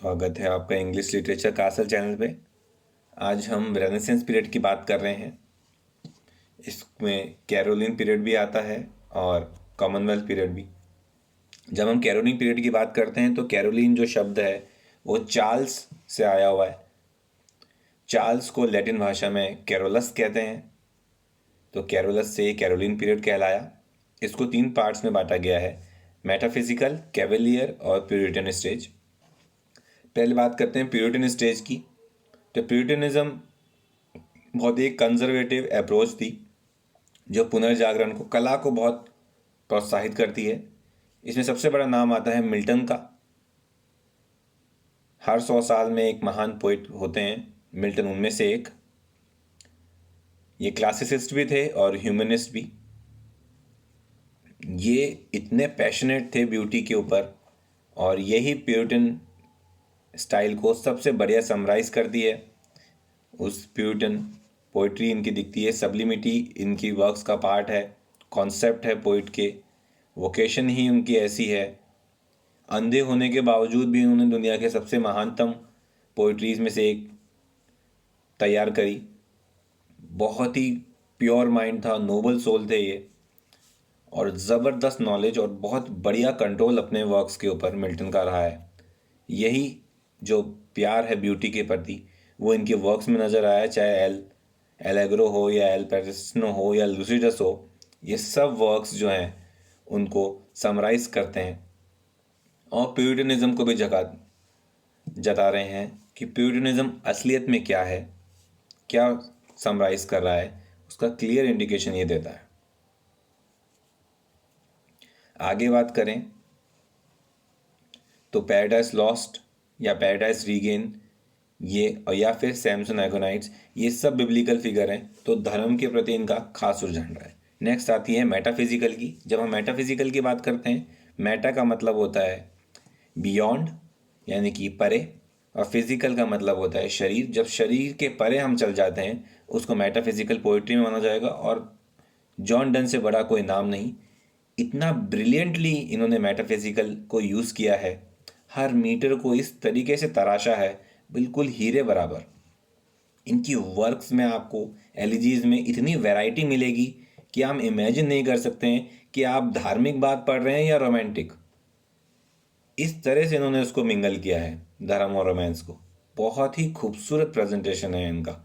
स्वागत है आपका इंग्लिश लिटरेचर कासल चैनल पे। आज हम रेनेसेंस पीरियड की बात कर रहे हैं। इसमें कैरोलिन पीरियड भी आता है और कॉमनवेल्थ पीरियड भी। जब हम कैरोलिन पीरियड की बात करते हैं तो कैरोलिन जो शब्द है वो चार्ल्स से आया हुआ है। चार्ल्स को लैटिन भाषा में कैरोलस कहते हैं, तो कैरोलस से कैरोलिन पीरियड कहलाया। इसको 3 पार्ट्स में बांटा गया है: मेटाफिजिकल, कैवेलियर और प्यूरिटन स्टेज। पहले बात करते हैं प्यूरिटन स्टेज की। तो प्यूरिटनिज्म बहुत ही कंजर्वेटिव अप्रोच थी जो पुनर्जागरण को, कला को बहुत प्रोत्साहित करती है। इसमें सबसे बड़ा नाम आता है मिल्टन का। हर 100 साल में एक महान पोइट होते हैं, मिल्टन उनमें से एक। ये क्लासिसिस्ट भी थे और ह्यूमनिस्ट भी। ये इतने पैशनेट थे ब्यूटी के ऊपर, और यही प्यूरिटन स्टाइल को सबसे बढ़िया समराइज करती है। उस प्यूरिटन पोइट्री इनकी दिखती है, सब्लिमिटी इनकी वर्क्स का पार्ट है, कॉन्सेप्ट है पोइट के, वोकेशन ही उनकी ऐसी है। अंधे होने के बावजूद भी उन्होंने दुनिया के सबसे महानतम पोइट्रीज में से एक तैयार करी। बहुत ही प्योर माइंड था, नोबल सोल थे ये, और ज़बरदस्त नॉलेज और बहुत बढ़िया कंट्रोल अपने वर्क्स के ऊपर मिल्टन का रहा है। यही जो प्यार है ब्यूटी के प्रति वो इनके वर्क्स में नज़र आया, चाहे एलेग्रो हो या एल पेरिस्नो हो या लुसिडस हो। ये सब वर्क्स जो हैं उनको समराइज करते हैं और प्यूरिटनिज्म को भी जता रहे हैं कि प्यूरिटनिज्म असलियत में क्या है, क्या समराइज कर रहा है, उसका क्लियर इंडिकेशन ये देता है। आगे बात करें तो पैराडाइज लॉस्ट या पैराडाइज रीगेन, ये और या फिर सैमसन एगोनाइट्स, ये सब बिब्लिकल फिगर हैं, तो धर्म के प्रति इनका खास रुझान रहा है। नेक्स्ट आती है मेटाफिजिकल की। जब हम मेटाफिजिकल की बात करते हैं, मेटा का मतलब होता है बियॉन्ड यानी कि परे, और फिजिकल का मतलब होता है शरीर। जब शरीर के परे हम चल जाते हैं उसको मेटाफिजिकल पोइट्री में माना जाएगा, और जॉन डन से बड़ा कोई नाम नहीं। इतना ब्रिलियंटली इन्होंने मेटाफिजिकल को यूज़ किया है, हर मीटर को इस तरीके से तराशा है, बिल्कुल हीरे बराबर। इनकी वर्क्स में आपको एलिजीज में इतनी वैरायटी मिलेगी कि आप इमेजिन नहीं कर सकते हैं कि आप धार्मिक बात पढ़ रहे हैं या रोमांटिक। इस तरह से इन्होंने उसको मिंगल किया है, धर्म और रोमांस को। बहुत ही खूबसूरत प्रेजेंटेशन है इनका।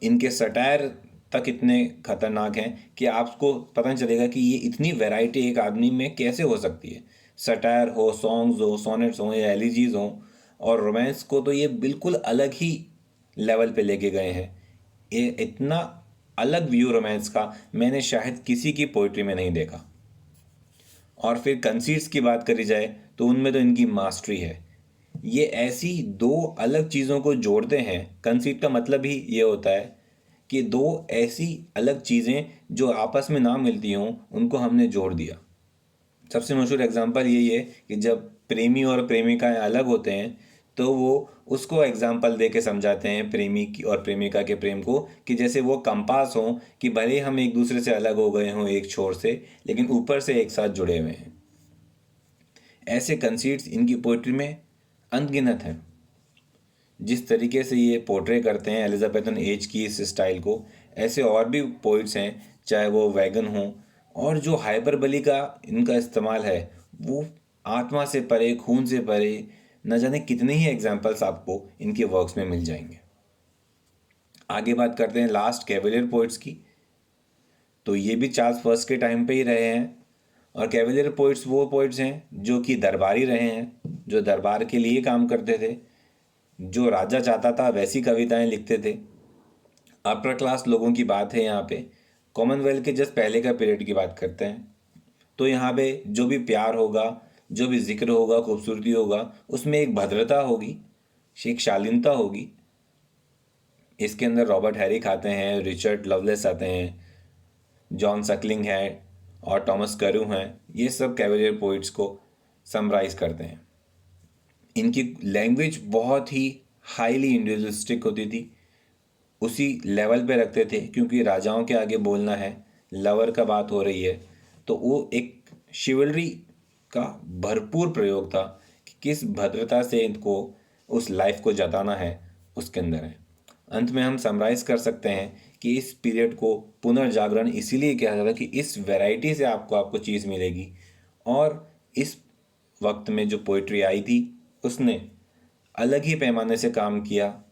इनके सटायर तक इतने खतरनाक हैं कि आपको पता नहीं चलेगा कि ये इतनी वैरायटी एक आदमी में कैसे हो सकती है। सटायर हो, सॉन्ग्स हो, सोनेट्स हो या एलिजीज हो, और रोमांस को तो ये बिल्कुल अलग ही लेवल पे लेके गए हैं। ये इतना अलग व्यू रोमांस का मैंने शायद किसी की पोइट्री में नहीं देखा। और फिर कंसीट्स की बात करी जाए तो उनमें तो इनकी मास्टरी है। ये ऐसी दो अलग चीज़ों को जोड़ते हैं। कंसीट का मतलब ही ये होता है कि दो ऐसी अलग चीज़ें जो आपस में ना मिलती हों उनको हमने जोड़ दिया। सबसे मशहूर एग्जांपल यही है कि जब प्रेमी और प्रेमिकाएं अलग होते हैं तो वो उसको एग्जाम्पल दे के समझाते हैं, प्रेमी की और प्रेमिका के प्रेम को, कि जैसे वो कंपास हों, कि भले हम एक दूसरे से अलग हो गए हों एक छोर से, लेकिन ऊपर से एक साथ जुड़े हुए हैं। ऐसे कंसीट्स इनकी पोइट्री में अनगिनत हैं। जिस तरीके से ये पोर्ट्रे करते हैं एलिजाबेथन एज की इस स्टाइल को, ऐसे और भी पोइट्स हैं, चाहे वो वैगन हों, और जो हाइपरबली का इनका इस्तेमाल है वो आत्मा से परे, खून से परे, न जाने कितने ही एग्जाम्पल्स आपको इनके वर्क्स में मिल जाएंगे। आगे बात करते हैं लास्ट कैवेलियर पोइट्स की। तो ये भी चार्ल्स फर्स्ट के टाइम पे ही रहे हैं, और कैवेलियर पोइट्स वो पोइट्स हैं जो कि दरबारी रहे हैं, जो दरबार के लिए काम करते थे, जो राजा चाहता था वैसी कविताएं लिखते थे। अपर क्लास लोगों की बात है यहाँ पे। कॉमनवेल्थ के जस्ट पहले का पीरियड की बात करते हैं तो यहाँ पे जो भी प्यार होगा, जो भी जिक्र होगा, खूबसूरती होगा, उसमें एक भद्रता होगी, एक शालीनता होगी। इसके अंदर रॉबर्ट हैरिक आते हैं, रिचर्ड लवलेस आते हैं, जॉन सकलिंग है और टॉमस करू हैं। ये सब कैवेलियर पोइट्स को समराइज करते हैं। इनकी लैंग्वेज बहुत ही हाईली इंडिविजुअलिस्टिक होती थी, उसी लेवल पे रखते थे, क्योंकि राजाओं के आगे बोलना है, लवर का बात हो रही है, तो वो एक शिवलरी का भरपूर प्रयोग था कि किस भद्रता से इनको उस लाइफ को जताना है उसके अंदर है। अंत में हम समराइज कर सकते हैं कि इस पीरियड को पुनर्जागरण इसीलिए कहा जाता है कि इस वैरायटी से आपको चीज़ मिलेगी। और इस वक्त में जो पोइट्री आई थी उसने अलग ही पैमाने से काम किया।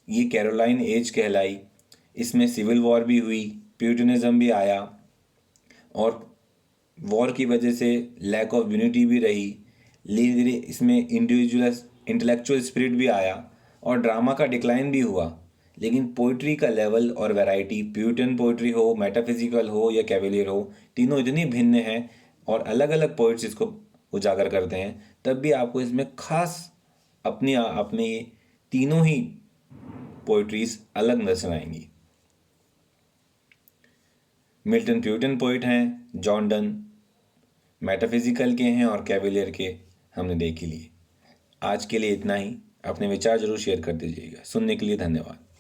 ये कैरोलाइन एज कहलाई। इसमें सिविल वॉर भी हुई, प्यूरिटनिज्म भी आया और वॉर की वजह से लैक ऑफ यूनिटी भी रही। धीरे धीरे इसमें इंडिविजुअल इंटेलेक्चुअल स्पिरिट भी आया और ड्रामा का डिक्लाइन भी हुआ। लेकिन पोइट्री का लेवल और वैरायटी, प्यूरिटन पोइट्री हो, मेटाफिजिकल हो या कैवेलियर हो, तीनों इतनी भिन्न हैं और अलग अलग पोइट्स इसको उजागर करते हैं, तब भी आपको इसमें खास अपने तीनों ही पोइट्रीज अलग नजर आएंगी। मिल्टन प्यूरिटन पोइट हैं, जॉन डन मेटाफिजिकल के हैं और कैवेलियर के हमने देख ही लिए। आज के लिए इतना ही। अपने विचार जरूर शेयर कर दीजिएगा। सुनने के लिए धन्यवाद।